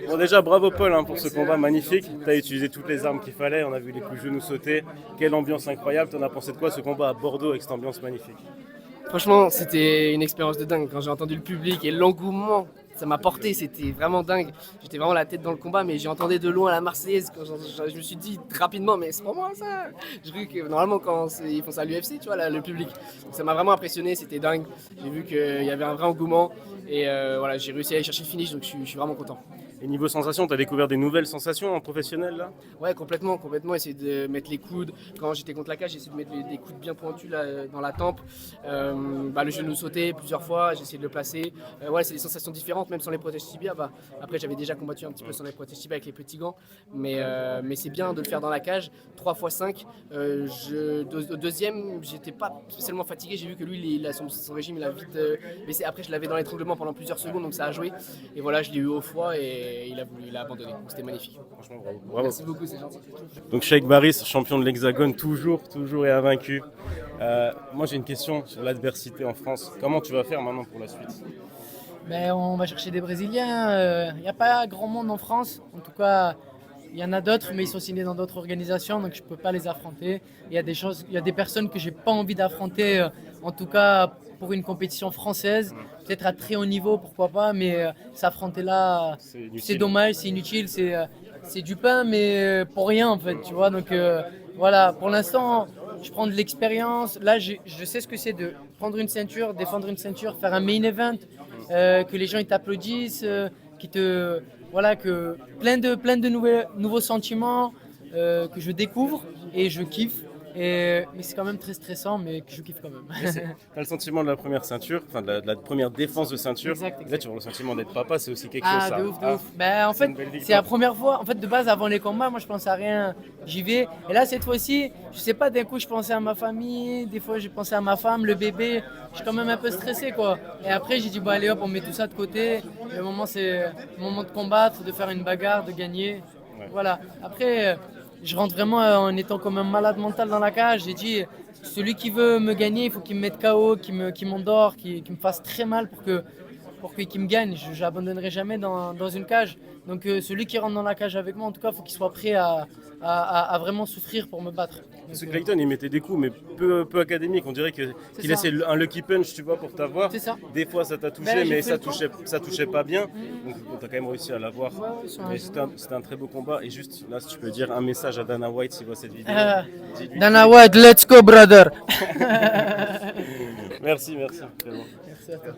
Bon, déjà, bravo Paul hein, pour ce combat magnifique. Tu as utilisé toutes les armes qu'il fallait. On a vu les coups de genoux sauter. Quelle ambiance incroyable. T'en as pensé de quoi ce combat à Bordeaux avec cette ambiance magnifique? Franchement, c'était une expérience de dingue. Quand j'ai entendu le public et l'engouement, ça m'a porté, c'était vraiment dingue. J'étais vraiment la tête dans le combat, mais j'ai entendu de loin la Marseillaise. Quand je me suis dit rapidement, mais c'est pas moi ça. J'ai cru que normalement, quand ils font ça à l'UFC, tu vois, là, le public. Donc, ça m'a vraiment impressionné, c'était dingue. J'ai vu qu'il y avait un vrai engouement et voilà, j'ai réussi à aller chercher le finish, donc je suis vraiment content. Et niveau sensation, tu as découvert des nouvelles sensations en professionnel là? Ouais, complètement. Essayer de mettre les coudes. Quand j'étais contre la cage, j'ai essayé de mettre des coudes bien pointus là, dans la tempe. Le genou sauté plusieurs fois, j'ai essayé de le placer. Ouais, c'est des sensations différentes, même sans les protèges tibia. Après, j'avais déjà combattu un petit peu sans les protèges tibia avec les petits gants. Mais c'est bien de le faire dans la cage. 3 x 5. Au deuxième, j'étais pas spécialement fatigué. J'ai vu que lui, son régime, il a vite baissé. Après, je l'avais dans l'étranglement pendant plusieurs secondes, donc ça a joué. Et voilà, je l'ai eu au foie et il a abandonné. Donc c'était magnifique. Franchement, bravo. Merci beaucoup, c'est gentil. Donc Cheikh Baris, champion de l'Hexagone, toujours et invaincu. Moi j'ai une question sur l'adversité en France. Comment tu vas faire maintenant pour la suite? Ben, on va chercher des Brésiliens. Il n'y a pas grand monde en France. En tout cas, il y en a d'autres, mais ils sont signés dans d'autres organisations, donc je ne peux pas les affronter. Il y a des personnes que je n'ai pas envie d'affronter, en tout cas pour une compétition française. Peut-être à très haut niveau, pourquoi pas, mais s'affronter là, c'est dommage, c'est inutile, c'est du pain, mais pour rien en fait, tu vois. Donc voilà, pour l'instant, je prends de l'expérience. Là, je sais ce que c'est de prendre une ceinture, défendre une ceinture, faire un main event, que les gens ils t'applaudissent, que plein de nouveaux sentiments que je découvre et je kiffe. Mais c'est quand même très stressant, mais que je kiffe quand même. T'as le sentiment de la première ceinture, enfin de la première défense de ceinture. Exact. Là, tu as le sentiment d'être papa, c'est aussi quelque chose. Ça. De ouf. En fait, c'est la première fois. En fait, de base, avant les combats, moi, je pensais à rien. J'y vais. Et là, cette fois-ci, je sais pas, d'un coup, je pensais à ma famille. Des fois, j'ai pensé à ma femme, le bébé. Je suis quand même un peu stressé, quoi. Et après, j'ai dit, bon, allez hop, on met tout ça de côté. Le moment, c'est le moment de combattre, de faire une bagarre, de gagner. Ouais. Voilà. Après, je rentre vraiment en étant comme un malade mental dans la cage. J'ai dit, celui qui veut me gagner, il faut qu'il me mette KO, qu'il m'endort, qu'il me fasse très mal pour qu'il me gagne. Je n'abandonnerai jamais dans une cage. Donc celui qui rentre dans la cage avec moi, en tout cas, il faut qu'il soit prêt à vraiment souffrir pour me battre. Parce que Clayton, il mettait des coups, mais peu académiques. On dirait qu'il laissait un lucky punch, tu vois, pour t'avoir. C'est ça. Des fois, ça t'a touché, mais ça touchait pas bien. Donc, t'as quand même réussi à l'avoir. Ouais, c'était un très beau combat. Et juste, là, si tu peux dire un message à Dana White s'il voit cette vidéo. Dana White, let's go, brother. Merci. Merci à toi.